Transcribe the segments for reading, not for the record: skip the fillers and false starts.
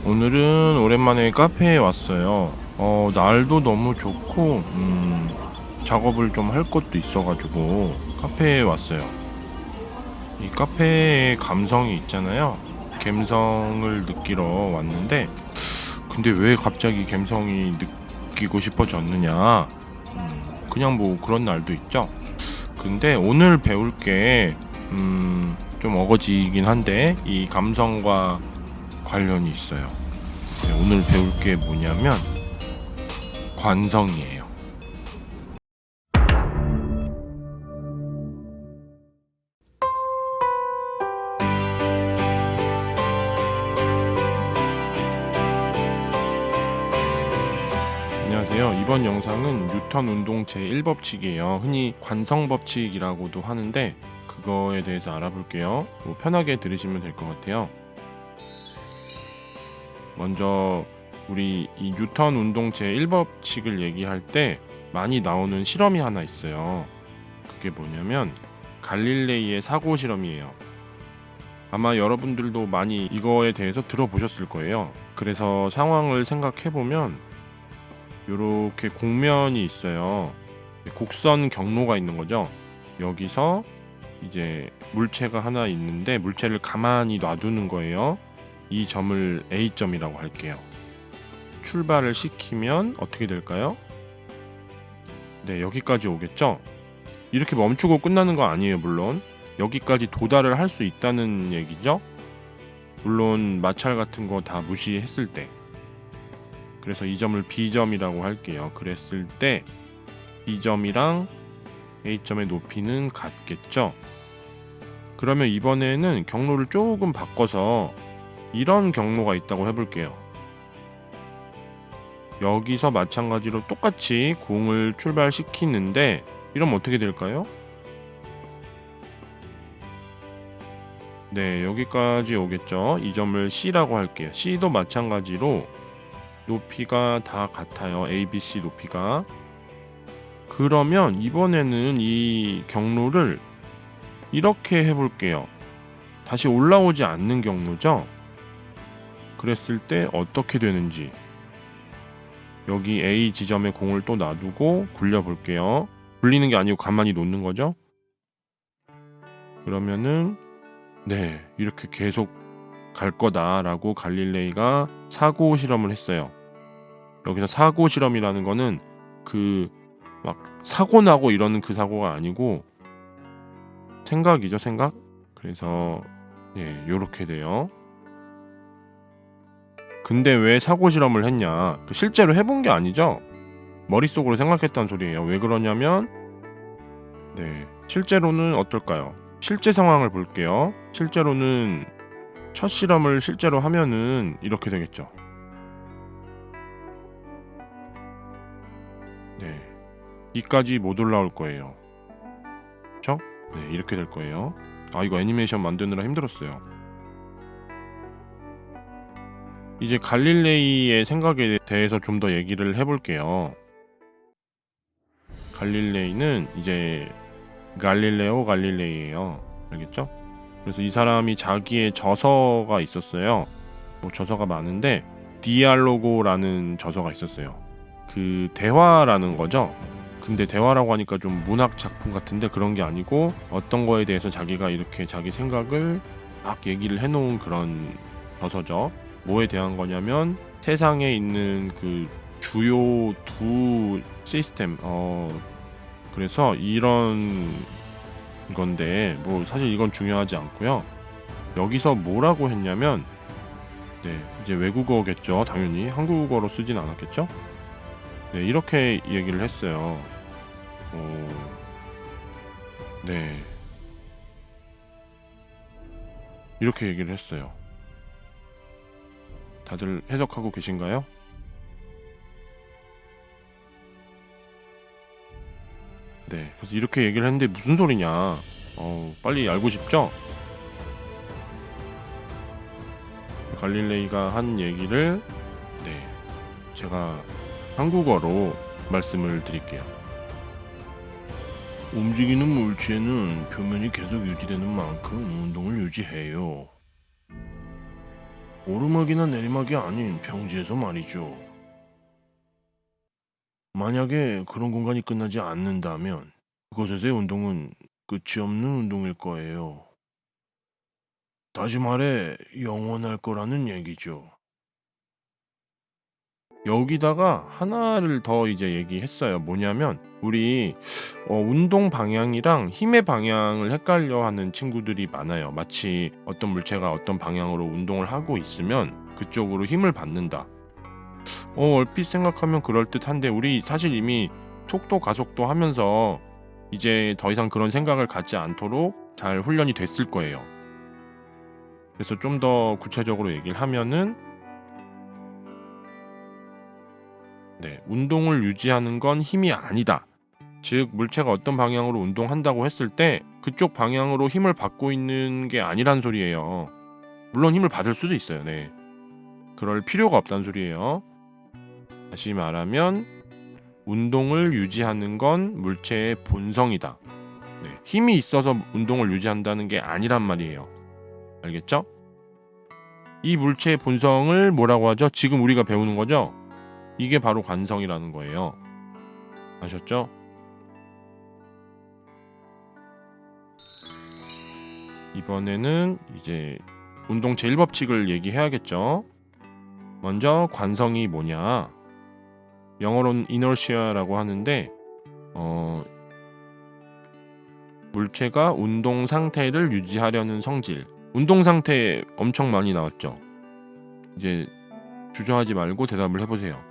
오늘은 오랜만에 카페에 왔어요. 날도 너무 좋고, 작업을 좀 할 것도 있어가지고 카페에 왔어요. 이 카페에 감성이 있잖아요. 감성을 느끼러 왔는데, 근데 왜 갑자기 감성이 느끼고 싶어졌느냐? 그냥 뭐 그런 날도 있죠. 근데 오늘 배울 게, 좀 어거지이긴 한데, 이 감성과 관련이 있어요. 네, 오늘 배울 게 뭐냐면 관성이에요. 안녕하세요. 이번 영상은 뉴턴 운동 제1법칙이에요. 흔히 관성법칙이라고도 하는데 그거에 대해서 알아볼게요. 뭐 편하게 들으시면 될 것 같아요. 먼저 우리 이 뉴턴 운동 제1법칙을 얘기할 때 많이 나오는 실험이 하나 있어요. 그게 뭐냐면 갈릴레이의 사고 실험이에요. 아마 여러분들도 많이 이거에 대해서 들어보셨을 거예요. 그래서 상황을 생각해보면 이렇게 곡면이 있어요. 곡선 경로가 있는 거죠. 여기서 이제 물체가 하나 있는데 물체를 가만히 놔두는 거예요. 이 점을 A점이라고 할게요. 출발을 시키면 어떻게 될까요? 네, 여기까지 오겠죠? 이렇게 멈추고 끝나는 거 아니에요, 물론. 여기까지 도달을 할 수 있다는 얘기죠. 물론 마찰 같은 거 다 무시했을 때. 그래서 이 점을 B점이라고 할게요. 그랬을 때 B점이랑 A점의 높이는 같겠죠. 그러면 이번에는 경로를 조금 바꿔서 이런 경로가 있다고 해볼게요. 여기서 마찬가지로 똑같이 공을 출발시키는데 이러면 어떻게 될까요? 네, 여기까지 오겠죠. 이 점을 C라고 할게요. C도 마찬가지로 높이가 다 같아요. A, B, C 높이가. 그러면 이번에는 이 경로를 이렇게 해볼게요. 다시 올라오지 않는 경로죠. 그랬을 때 어떻게 되는지 여기 A 지점에 공을 또 놔두고 굴려볼게요. 굴리는 게 아니고 가만히 놓는 거죠. 그러면은 네, 이렇게 계속 갈 거다라고 갈릴레이가 사고 실험을 했어요. 여기서 사고 실험이라는 거는 그 막 사고 나고 이러는 그 사고가 아니고 생각이죠, 생각. 그래서 예, 요렇게 돼요. 근데 왜 사고 실험을 했냐? 실제로 해본 게 아니죠. 머릿속으로 생각했단 소리예요. 왜 그러냐면 네, 실제로는 어떨까요? 실제 상황을 볼게요. 실제로는 첫 실험을 실제로 하면은 이렇게 되겠죠. 네, B까지 못 올라올 거예요. 그렇죠? 네, 이렇게 될 거예요. 아, 이거 애니메이션 만드느라 힘들었어요. 이제 갈릴레이의 생각에 대해서 좀 더 얘기를 해볼게요. 갈릴레이는 이제 갈릴레오 갈릴레이예요. 알겠죠? 그래서 이 사람이 자기의 저서가 있었어요. 뭐 저서가 많은데 디알로고라는 저서가 있었어요. 그 대화라는 거죠. 근데 대화라고 하니까 좀 문학 작품 같은데 그런 게 아니고 어떤 거에 대해서 자기가 이렇게 자기 생각을 막 얘기를 해놓은 그런 저서죠. 뭐에 대한 거냐면 세상에 있는 그 주요 두 시스템 그래서 이런 건데 뭐 사실 이건 중요하지 않고요. 여기서 뭐라고 했냐면 네, 이제 외국어겠죠. 당연히 한국어로 쓰진 않았겠죠. 네, 이렇게 얘기를 했어요. 네, 이렇게 얘기를 했어요. 다들 해석하고 계신가요? 네, 그래서 이렇게 얘기를 했는데 무슨 소리냐? 빨리 알고 싶죠? 갈릴레이가 한 얘기를 네, 제가 한국어로 말씀을 드릴게요. 움직이는 물체는 표면이 계속 유지되는 만큼 운동을 유지해요. 오르막이나 내리막이 아닌 평지에서 말이죠. 만약에 그런 공간이 끝나지 않는다면 그곳에서의 운동은 끝이 없는 운동일 거예요. 다시 말해 영원할 거라는 얘기죠. 여기다가 하나를 더 이제 얘기했어요. 뭐냐면 우리 운동 방향이랑 힘의 방향을 헷갈려 하는 친구들이 많아요. 마치 어떤 물체가 어떤 방향으로 운동을 하고 있으면 그쪽으로 힘을 받는다. 얼핏 생각하면 그럴듯한데 우리 사실 이미 속도 가속도 하면서 이제 더 이상 그런 생각을 갖지 않도록 잘 훈련이 됐을 거예요. 그래서 좀 더 구체적으로 얘기를 하면은 운동을 유지하는 건 힘이 아니다. 즉 물체가 어떤 방향으로 운동한다고 했을 때 그쪽 방향으로 힘을 받고 있는 게 아니란 소리예요. 물론 힘을 받을 수도 있어요. 그럴 필요가 없다는 소리예요. 다시 말하면 운동을 유지하는 건 물체의 본성이다. 힘이 있어서 운동을 유지한다는 게 아니란 말이에요. 알겠죠? 이 물체의 본성을 뭐라고 하죠? 지금 우리가 배우는 거죠? 이게 바로 관성이라는 거예요. 아셨죠? 이번에는 이제 운동 제1법칙을 얘기해야겠죠. 먼저 관성이 뭐냐? 영어로는 inertia라고 하는데 물체가 운동 상태를 유지하려는 성질. 운동 상태 엄청 많이 나왔죠. 이제 주저하지 말고 대답을 해보세요.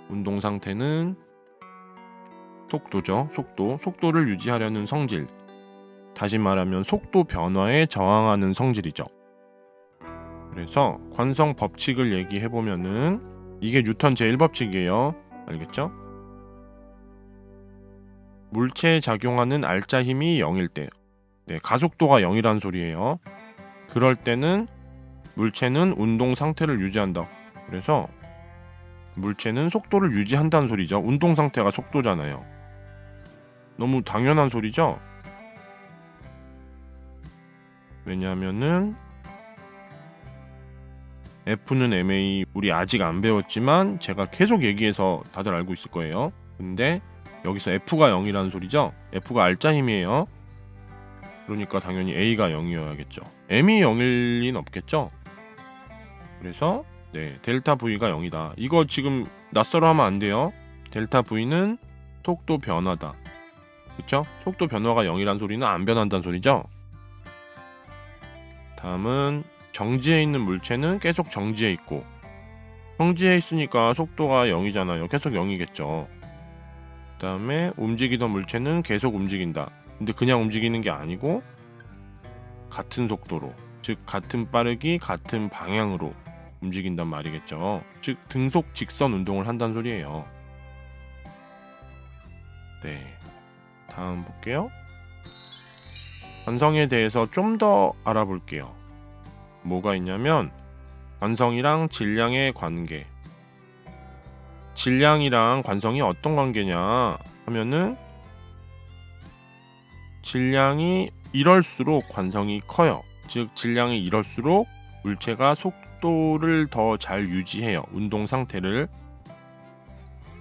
운동 상태는 속도죠. 속도를 유지하려는 성질. 다시 말하면 속도 변화에 저항하는 성질이죠. 그래서 관성 법칙을 얘기해보면은 이게 뉴턴 제1법칙이에요. 알겠죠? 물체에 작용하는 알짜 힘이 0일 때 가속도가 0이란 소리예요. 그럴 때는 물체는 운동 상태를 유지한다. 그래서 물체는 속도를 유지한다는 소리죠. 운동 상태가 속도잖아요. 너무 당연한 소리죠? 왜냐하면은 F는 ma 우리 아직 안 배웠지만 제가 계속 얘기해서 다들 알고 있을 거예요. 근데 여기서 F가 0이라는 소리죠. F가 알짜 힘이에요. 그러니까 당연히 A가 0이어야겠죠. M이 0일 리는 없겠죠. 그래서 델타 V가 0이다. 이거 지금 낯설어 하면 안 돼요. 델타 V는 속도 변화다. 그쵸? 속도 변화가 0이란 소리는 안 변한다는 소리죠. 다음은 정지해 있는 물체는 계속 정지해 있고, 정지해 있으니까 속도가 0이잖아요. 계속 0이겠죠. 그 다음에 움직이던 물체는 계속 움직인다. 근데 그냥 움직이는 게 아니고 같은 속도로, 즉 같은 빠르기, 같은 방향으로 움직인단 말이겠죠. 즉 등속 직선 운동을 한다는 소리예요. 다음 볼게요. 관성에 대해서 좀 더 알아볼게요. 뭐가 있냐면 관성이랑 질량의 관계. 질량이랑 관성이 어떤 관계냐 하면은 질량이 이럴수록 관성이 커요. 즉 질량이 이럴수록 물체가 속도를 더 잘 유지해요. 운동 상태를.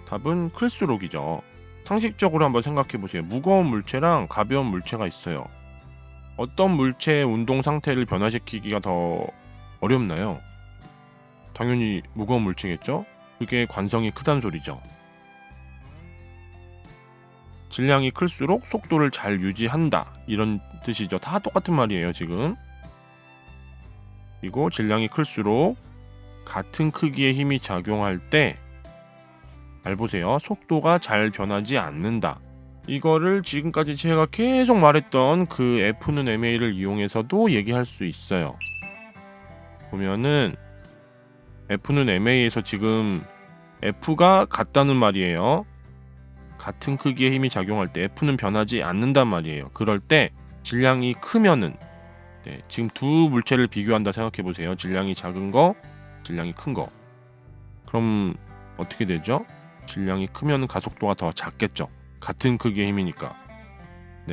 답은 클수록이죠. 상식적으로 한번 생각해 보세요. 무거운 물체랑 가벼운 물체가 있어요. 어떤 물체의 운동 상태를 변화시키기가 더 어렵나요? 당연히 무거운 물체겠죠? 그게 관성이 크단 소리죠. 질량이 클수록 속도를 잘 유지한다. 이런 뜻이죠. 다 똑같은 말이에요, 지금. 그리고 질량이 클수록 같은 크기의 힘이 작용할 때 잘 보세요. 속도가 잘 변하지 않는다. 이거를 지금까지 제가 계속 말했던 그 F는 ma를 이용해서도 얘기할 수 있어요. 보면은 F는 ma에서 지금 F가 같다는 말이에요. 같은 크기의 힘이 작용할 때 F는 변하지 않는단 말이에요. 그럴 때 질량이 크면은 지금 두 물체를 비교한다 생각해 보세요. 질량이 작은 거, 질량이 큰 거. 그럼 어떻게 되죠? 질량이 크면 가속도가 더 작겠죠. 같은 크기의 힘이니까.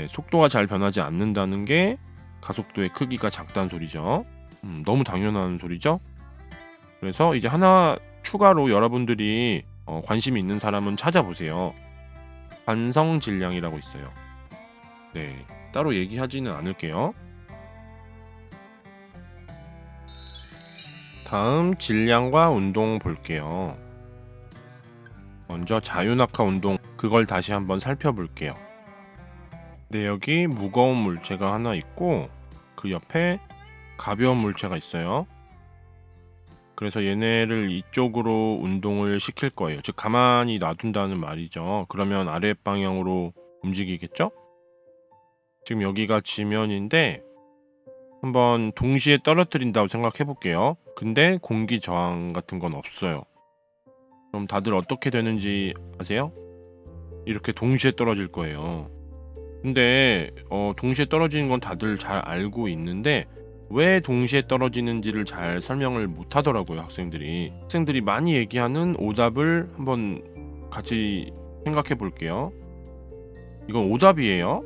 속도가 잘 변하지 않는다는 게 가속도의 크기가 작다는 소리죠. 너무 당연한 소리죠. 그래서 이제 하나 추가로 여러분들이 관심이 있는 사람은 찾아보세요. 관성 질량이라고 있어요. 네, 따로 얘기하지는 않을게요. 다음 질량과 운동 볼게요. 먼저 자유낙하 운동, 그걸 다시 한번 살펴볼게요. 네, 여기 무거운 물체가 하나 있고 그 옆에 가벼운 물체가 있어요. 그래서 얘네를 이쪽으로 운동을 시킬 거예요. 즉 가만히 놔둔다는 말이죠. 그러면 아래 방향으로 움직이겠죠? 지금 여기가 지면인데 한번 동시에 떨어뜨린다고 생각해 볼게요. 근데 공기 저항 같은 건 없어요. 그럼 다들 어떻게 되는지 아세요? 이렇게 동시에 떨어질 거예요. 근데 동시에 떨어지는 건 다들 잘 알고 있는데 왜 동시에 떨어지는지를 잘 설명을 못 하더라고요, 학생들이. 학생들이 많이 얘기하는 오답을 한번 같이 생각해 볼게요. 이건 오답이에요.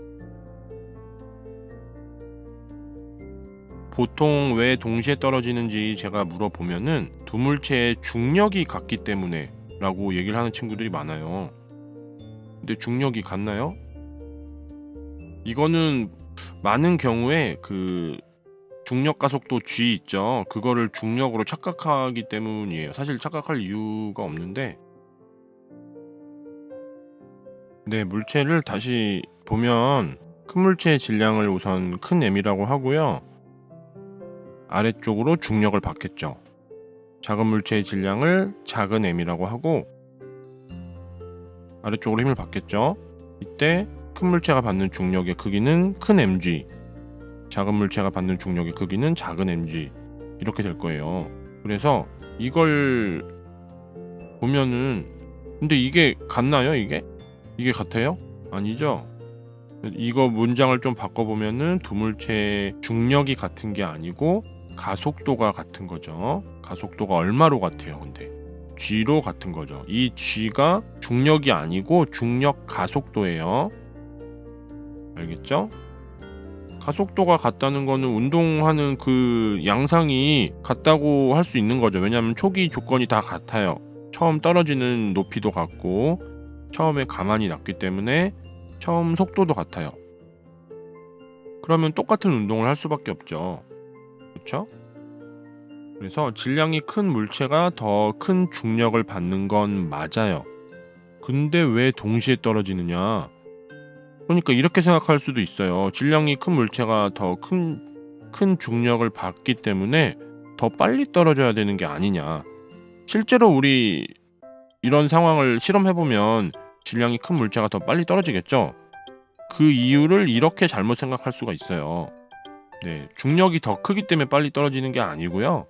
보통 왜 동시에 떨어지는지 제가 물어보면은 두 물체의 중력이 같기 때문에 라고 얘기를 하는 친구들이 많아요. 근데 중력이 같나요? 이거는 많은 경우에 그 중력 가속도 G 있죠. 그거를 중력으로 착각하기 때문이에요. 사실 착각할 이유가 없는데, 네, 물체를 다시 보면 큰 물체의 질량을 우선 큰 M이라고 하고요. 아래쪽으로 중력을 받겠죠. 작은 물체의 질량을 작은 M이라고 하고 아래쪽으로 힘을 받겠죠. 이때 큰 물체가 받는 중력의 크기는 큰 mg, 작은 물체가 받는 중력의 크기는 작은 mg, 이렇게 될 거예요. 그래서 이걸 보면은 근데 이게 같나요? 이게 같아요? 아니죠? 이거 문장을 좀 바꿔보면은 두 물체의 중력이 같은 게 아니고 가속도가 같은 거죠. 가속도가 얼마로 같아요? 근데 G로 같은 거죠. 이 G가 중력이 아니고 중력 가속도예요. 알겠죠? 가속도가 같다는 거는 운동하는 그 양상이 같다고 할 수 있는 거죠. 왜냐하면 초기 조건이 다 같아요. 처음 떨어지는 높이도 같고 처음에 가만히 놨기 때문에 처음 속도도 같아요. 그러면 똑같은 운동을 할 수밖에 없죠. 그렇죠? 그래서 질량이 큰 물체가 더 큰 중력을 받는 건 맞아요. 근데 왜 동시에 떨어지느냐? 그러니까 이렇게 생각할 수도 있어요. 질량이 큰 물체가 더 큰 중력을 받기 때문에 더 빨리 떨어져야 되는 게 아니냐. 실제로 우리 이런 상황을 실험해보면 질량이 큰 물체가 더 빨리 떨어지겠죠? 그 이유를 이렇게 잘못 생각할 수가 있어요. 네, 중력이 더 크기 때문에 빨리 떨어지는 게 아니고요.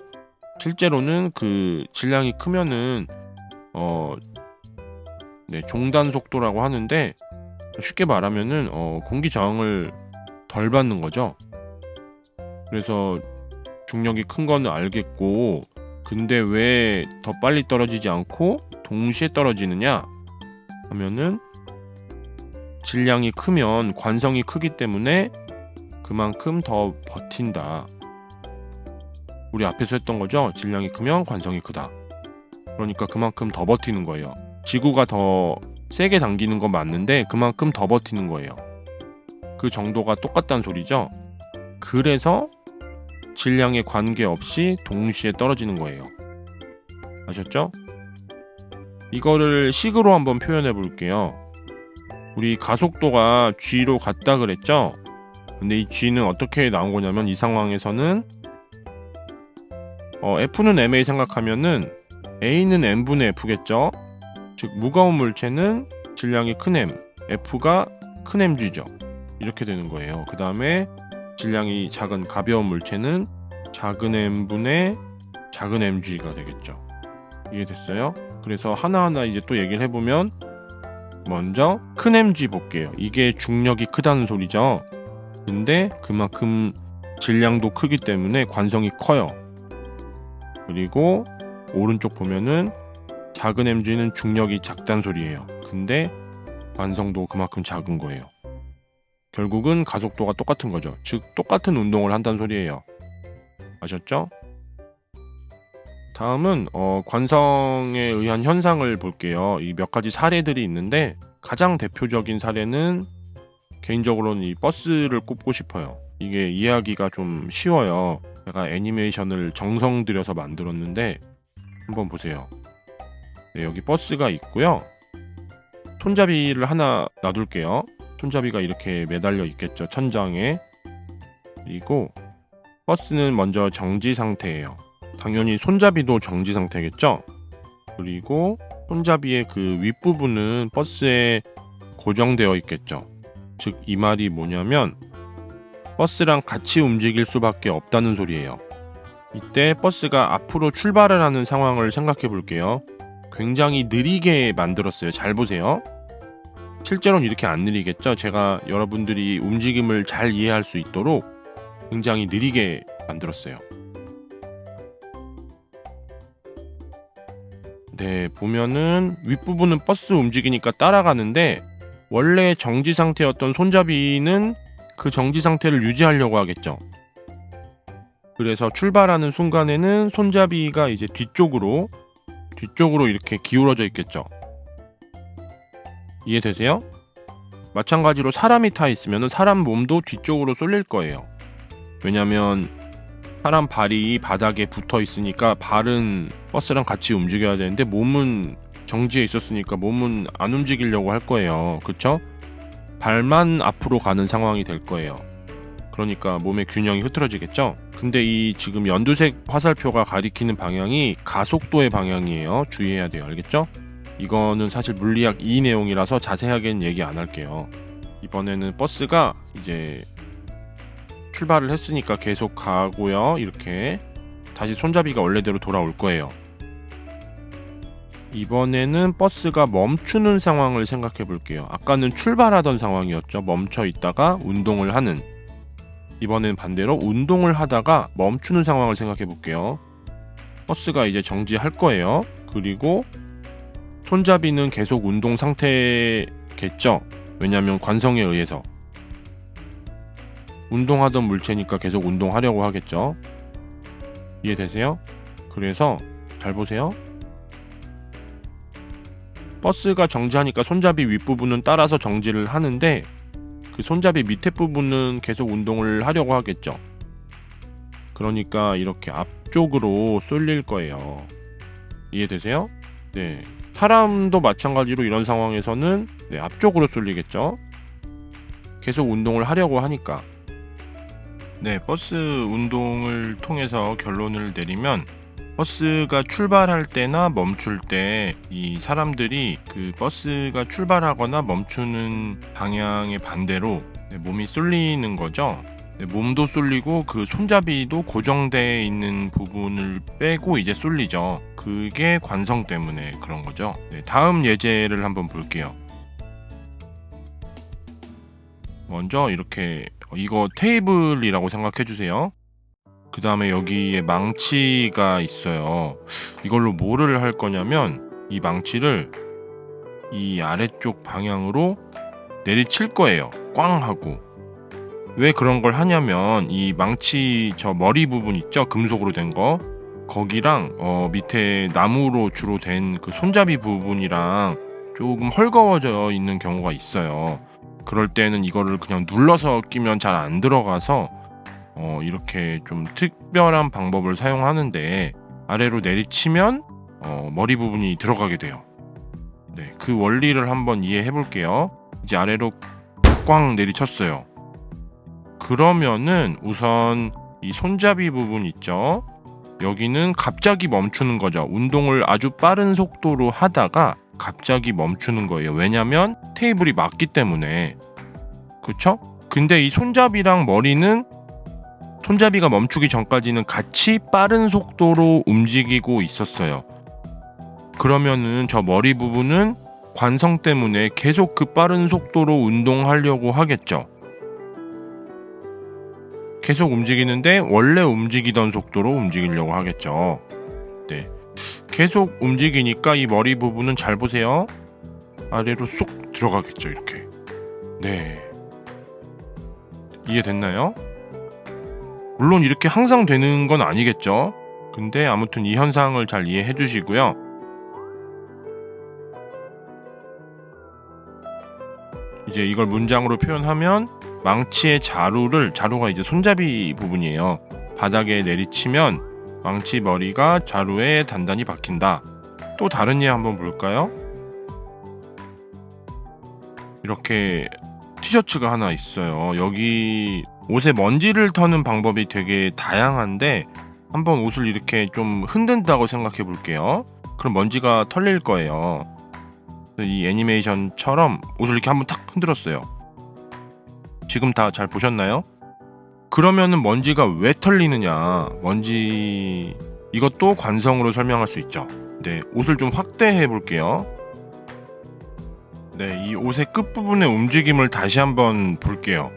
실제로는 그 질량이 크면은 종단 속도라고 하는데 쉽게 말하면은 공기 저항을 덜 받는 거죠. 그래서 중력이 큰 거는 알겠고, 근데 왜 더 빨리 떨어지지 않고 동시에 떨어지느냐 하면은 질량이 크면 관성이 크기 때문에 그만큼 더 버틴다. 우리 앞에서 했던 거죠. 질량이 크면 관성이 크다. 그러니까 그만큼 더 버티는 거예요. 지구가 더 세게 당기는 건 맞는데 그만큼 더 버티는 거예요. 그 정도가 똑같다는 소리죠. 그래서 질량에 관계없이 동시에 떨어지는 거예요. 아셨죠? 이거를 식으로 한번 표현해 볼게요. 우리 가속도가 G로 같다 그랬죠? 근데 이 G는 어떻게 나온 거냐면 이 상황에서는 F는 MA 생각하면은 A는 M분의 F겠죠? 즉 무거운 물체는 질량이 큰 M, F가 큰 mg죠. 이렇게 되는 거예요. 그 다음에 질량이 작은 가벼운 물체는 작은 m분의 작은 mg가 되겠죠. 이해됐어요? 그래서 하나하나 이제 또 얘기를 해보면 먼저 큰 mg 볼게요. 이게 중력이 크다는 소리죠. 근데 그만큼 질량도 크기 때문에 관성이 커요. 그리고 오른쪽 보면은 작은 mg는 중력이 작단 소리예요. 근데 관성도 그만큼 작은 거예요. 결국은 가속도가 똑같은 거죠. 즉 똑같은 운동을 한다는 소리예요. 아셨죠? 다음은 관성에 의한 현상을 볼게요. 이 몇 가지 사례들이 있는데 가장 대표적인 사례는 개인적으로는 이 버스를 꼽고 싶어요. 이게 이해하기가 좀 쉬워요. 제가 애니메이션을 정성 들여서 만들었는데 한번 보세요. 네, 여기 버스가 있고요. 손잡이를 하나 놔둘게요. 손잡이가 이렇게 매달려 있겠죠, 천장에. 그리고 버스는 먼저 정지 상태예요. 당연히 손잡이도 정지 상태겠죠. 그리고 손잡이의 그 윗부분은 버스에 고정되어 있겠죠. 즉 이 말이 뭐냐면 버스랑 같이 움직일 수밖에 없다는 소리예요. 이때 버스가 앞으로 출발을 하는 상황을 생각해 볼게요. 굉장히 느리게 만들었어요. 잘 보세요. 실제로는 이렇게 안 느리겠죠. 제가 여러분들이 움직임을 잘 이해할 수 있도록 굉장히 느리게 만들었어요. 네, 보면은 윗부분은 버스 움직이니까 따라가는데 원래 정지 상태였던 손잡이는 그 정지 상태를 유지하려고 하겠죠. 그래서 출발하는 순간에는 손잡이가 이제 뒤쪽으로 이렇게 기울어져 있겠죠. 이해되세요? 마찬가지로 사람이 타 있으면 사람 몸도 뒤쪽으로 쏠릴 거예요. 왜냐면 사람 발이 바닥에 붙어 있으니까 발은 버스랑 같이 움직여야 되는데 몸은 정지해 있었으니까 몸은 안 움직이려고 할 거예요. 그쵸? 발만 앞으로 가는 상황이 될 거예요. 그러니까 몸의 균형이 흐트러지겠죠? 근데 이 지금 연두색 화살표가 가리키는 방향이 가속도의 방향이에요. 주의해야 돼요. 알겠죠? 이거는 사실 물리학 2 내용이라서 자세하게는 얘기 안 할게요. 이번에는 버스가 이제 출발을 했으니까 계속 가고요. 이렇게 다시 손잡이가 원래대로 돌아올 거예요. 이번에는 버스가 멈추는 상황을 생각해 볼게요. 아까는 출발하던 상황이었죠. 멈춰 있다가 운동을 하는. 이번엔 반대로 운동을 하다가 멈추는 상황을 생각해 볼게요. 버스가 이제 정지할 거예요. 그리고 손잡이는 계속 운동 상태겠죠. 왜냐하면 관성에 의해서 운동하던 물체니까 계속 운동하려고 하겠죠. 이해되세요? 그래서 잘 보세요. 버스가 정지하니까 손잡이 윗부분은 따라서 정지를 하는데 그 손잡이 밑에 부분은 계속 운동을 하려고 하겠죠. 그러니까 이렇게 앞쪽으로 쏠릴 거예요. 이해되세요? 네. 사람도 마찬가지로 이런 상황에서는 앞쪽으로 쏠리겠죠. 계속 운동을 하려고 하니까. 네, 버스 운동을 통해서 결론을 내리면 버스가 출발할 때나 멈출 때 이 사람들이 그 버스가 출발하거나 멈추는 방향의 반대로 몸이 쏠리는 거죠. 몸도 쏠리고 그 손잡이도 고정되어 있는 부분을 빼고 이제 쏠리죠. 그게 관성 때문에 그런 거죠. 네, 다음 예제를 한번 볼게요. 먼저 이렇게 이거 테이블이라고 생각해 주세요. 그 다음에 여기에 망치가 있어요. 이걸로 뭐를 할 거냐면 이 망치를 이 아래쪽 방향으로 내리칠 거예요. 꽝 하고. 왜 그런 걸 하냐면 이 망치 저 머리 부분 있죠? 금속으로 된 거. 거기랑 밑에 나무로 주로 된 그 손잡이 부분이랑 조금 헐거워져 있는 경우가 있어요. 그럴 때는 이거를 그냥 눌러서 끼면 잘 안 들어가서 이렇게 좀 특별한 방법을 사용하는데 아래로 내리치면 머리 부분이 들어가게 돼요. 네, 그 원리를 한번 이해해 볼게요. 이제 아래로 꽝 내리쳤어요. 그러면은 우선 이 손잡이 부분 있죠? 여기는 갑자기 멈추는 거죠. 운동을 아주 빠른 속도로 하다가 갑자기 멈추는 거예요. 왜냐면 테이블이 맞기 때문에. 그쵸? 근데 이 손잡이랑 머리는 손잡이가 멈추기 전까지는 같이 빠른 속도로 움직이고 있었어요. 그러면은 저 머리 부분은 관성 때문에 계속 그 빠른 속도로 운동하려고 하겠죠. 계속 움직이는데 원래 움직이던 속도로 움직이려고 하겠죠. 네. 계속 움직이니까 이 머리 부분은 잘 보세요. 아래로 쏙 들어가겠죠, 이렇게. 네. 이해됐나요? 물론 이렇게 항상 되는 건 아니겠죠. 근데 아무튼 이 현상을 잘 이해해 주시고요. 이제 이걸 문장으로 표현하면 망치의 자루가 이제 손잡이 부분이에요. 바닥에 내리치면 망치 머리가 자루에 단단히 박힌다. 또 다른 예 한번 볼까요? 이렇게 티셔츠가 하나 있어요. 여기 옷에 먼지를 터는 방법이 되게 다양한데 한번 옷을 이렇게 좀 흔든다고 생각해 볼게요. 그럼 먼지가 털릴 거예요. 이 애니메이션처럼 옷을 이렇게 한번 탁 흔들었어요. 지금 다 잘 보셨나요? 그러면은 먼지가 왜 털리느냐? 먼지 이것도 관성으로 설명할 수 있죠. 네, 옷을 좀 확대해 볼게요. 네, 이 옷의 끝부분의 움직임을 다시 한번 볼게요.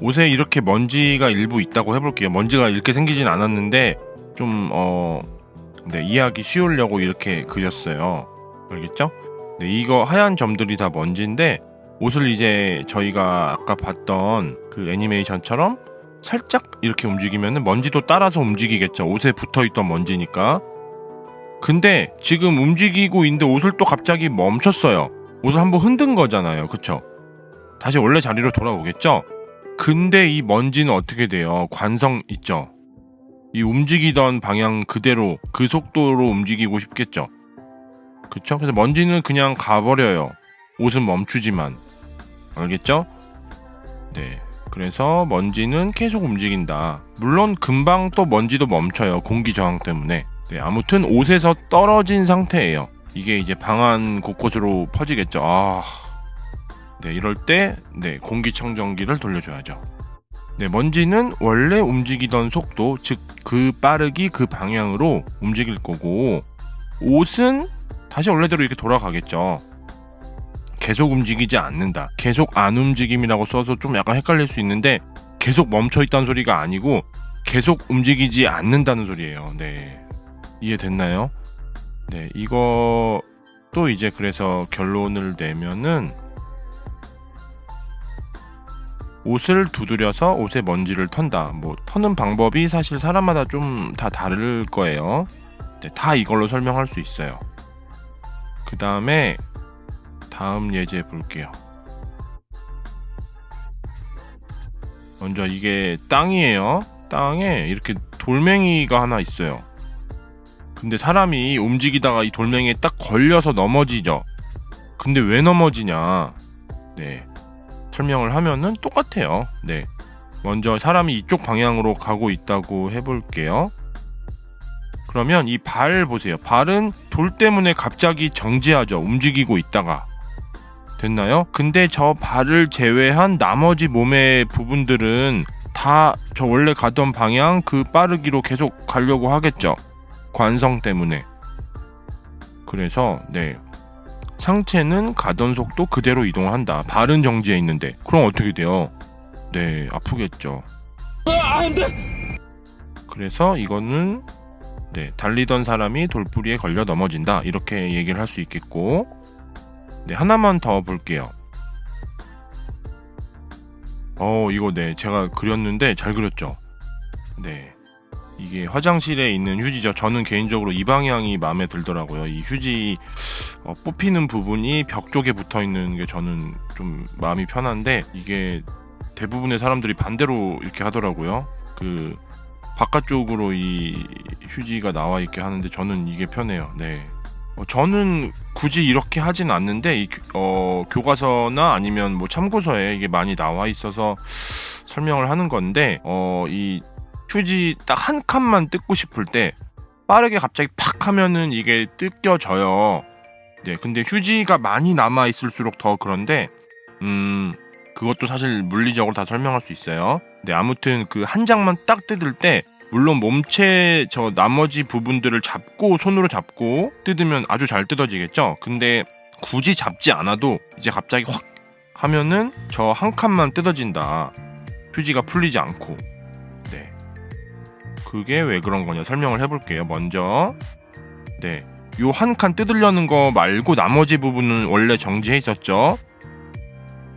옷에 이렇게 먼지가 일부 있다고 해볼게요. 먼지가 이렇게 생기진 않았는데 좀 네, 이해하기 쉬우려고 이렇게 그렸어요. 알겠죠? 네, 이거 하얀 점들이 다 먼지인데 옷을 이제 저희가 아까 봤던 그 애니메이션처럼 살짝 이렇게 움직이면 먼지도 따라서 움직이겠죠. 옷에 붙어있던 먼지니까. 근데 지금 움직이고 있는데 옷을 또 갑자기 멈췄어요. 옷을 한번 흔든 거잖아요. 그쵸? 다시 원래 자리로 돌아오겠죠? 근데 이 먼지는 어떻게 돼요? 관성 있죠? 이 움직이던 방향 그대로 그 속도로 움직이고 싶겠죠? 그쵸? 그래서 먼지는 그냥 가버려요. 옷은 멈추지만. 알겠죠? 네. 그래서 먼지는 계속 움직인다. 물론 금방 또 먼지도 멈춰요. 공기 저항 때문에. 네, 아무튼 옷에서 떨어진 상태예요. 이게 이제 방 안 곳곳으로 퍼지겠죠. 네, 이럴 때 네, 공기청정기를 돌려줘야죠. 네, 먼지는 원래 움직이던 속도, 즉 그 빠르기 그 방향으로 움직일 거고 옷은 다시 원래대로 이렇게 돌아가겠죠. 계속 움직이지 않는다. 계속 안 움직임이라고 써서 좀 약간 헷갈릴 수 있는데 계속 멈춰있다는 소리가 아니고 계속 움직이지 않는다는 소리예요. 네, 이해됐나요? 네, 이거 또 이제 그래서 결론을 내면은 옷을 두드려서 옷에 먼지를 턴다. 뭐 터는 방법이 사실 사람마다 좀 다 다를 거예요. 네, 다 이걸로 설명할 수 있어요. 그 다음에 다음 예제 볼게요. 먼저 이게 땅이에요. 땅에 이렇게 돌멩이가 하나 있어요. 근데 사람이 움직이다가 이 돌멩이에 딱 걸려서 넘어지죠. 근데 왜 넘어지냐? 네, 설명을 하면은 똑같아요. 네, 먼저 사람이 이쪽 방향으로 가고 있다고 해볼게요. 그러면 이 발 보세요. 발은 돌 때문에 갑자기 정지하죠. 움직이고 있다가. 됐나요? 근데 저 발을 제외한 나머지 몸의 부분들은 다 저 원래 가던 방향 그 빠르기로 계속 가려고 하겠죠. 관성 때문에. 그래서 네, 상체는 가던 속도 그대로 이동한다. 발은 정지해 있는데. 그럼 어떻게 돼요? 네, 아프겠죠. 안 돼! 그래서 이거는 네, 달리던 사람이 돌부리에 걸려 넘어진다. 이렇게 얘기를 할 수 있겠고, 네, 하나만 더 볼게요. 이거 네, 제가 그렸는데 잘 그렸죠? 네, 이게 화장실에 있는 휴지죠. 저는 개인적으로 이 방향이 마음에 들더라고요. 이 휴지 뽑히는 부분이 벽 쪽에 붙어 있는 게 저는 좀 마음이 편한데 이게 대부분의 사람들이 반대로 이렇게 하더라고요. 그 바깥쪽으로 이 휴지가 나와 있게 하는데 저는 이게 편해요. 네. 저는 굳이 이렇게 하진 않는데 이 교과서나 아니면 뭐 참고서에 이게 많이 나와 있어서 설명을 하는 건데 이 휴지 딱 한 칸만 뜯고 싶을 때 빠르게 갑자기 팍 하면은 이게 뜯겨져요. 네, 근데 휴지가 많이 남아 있을수록 더 그런데 그것도 사실 물리적으로 다 설명할 수 있어요. 네, 아무튼 그 한 장만 딱 뜯을 때 물론 몸체 저 나머지 부분들을 잡고 손으로 잡고 뜯으면 아주 잘 뜯어지겠죠. 근데 굳이 잡지 않아도 이제 갑자기 확 하면은 저 한 칸만 뜯어진다. 휴지가 풀리지 않고. 네, 그게 왜 그런 거냐 설명을 해볼게요. 먼저 네, 요 한 칸 뜯으려는 거 말고 나머지 부분은 원래 정지해 있었죠.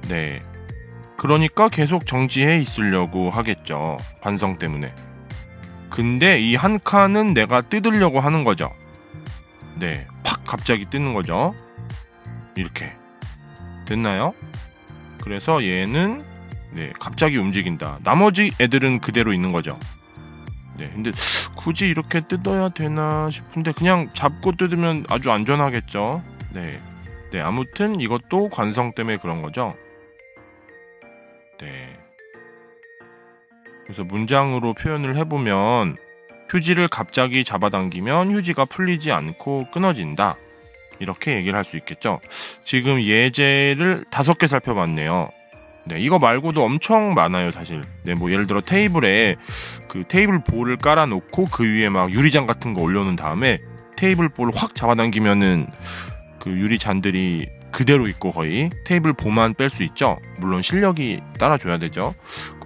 네, 그러니까 계속 정지해 있으려고 하겠죠. 관성 때문에. 근데 이 한 칸은 내가 뜯으려고 하는 거죠. 네, 팍 갑자기 뜯는 거죠. 이렇게 됐나요? 그래서 얘는 네, 갑자기 움직인다. 나머지 애들은 그대로 있는 거죠. 네, 근데 굳이 이렇게 뜯어야 되나 싶은데 그냥 잡고 뜯으면 아주 안전하겠죠. 네, 네, 아무튼 이것도 관성 때문에 그런 거죠. 네. 그래서 문장으로 표현을 해보면 휴지를 갑자기 잡아당기면 휴지가 풀리지 않고 끊어진다. 이렇게 얘기를 할 수 있겠죠. 지금 예제를 5개 살펴봤네요. 네, 이거 말고도 엄청 많아요, 사실. 네, 뭐 예를 들어 테이블에 그 테이블 볼을 깔아놓고 그 위에 막 유리잔 같은 거 올려놓은 다음에 테이블 볼을 확 잡아당기면은 그 유리잔들이 그대로 있고 거의 테이블 볼만 뺄 수 있죠. 물론 실력이 따라줘야 되죠.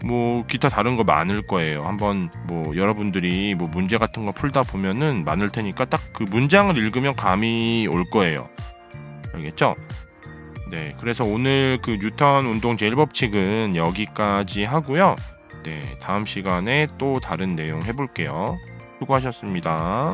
뭐 기타 다른 거 많을 거예요. 한번 뭐 여러분들이 뭐 문제 같은 거 풀다 보면은 많을 테니까 딱 그 문장을 읽으면 감이 올 거예요. 알겠죠? 네, 그래서 오늘 그 뉴턴 운동 제1법칙은 여기까지 하고요. 네, 다음 시간에 또 다른 내용 해볼게요. 수고하셨습니다.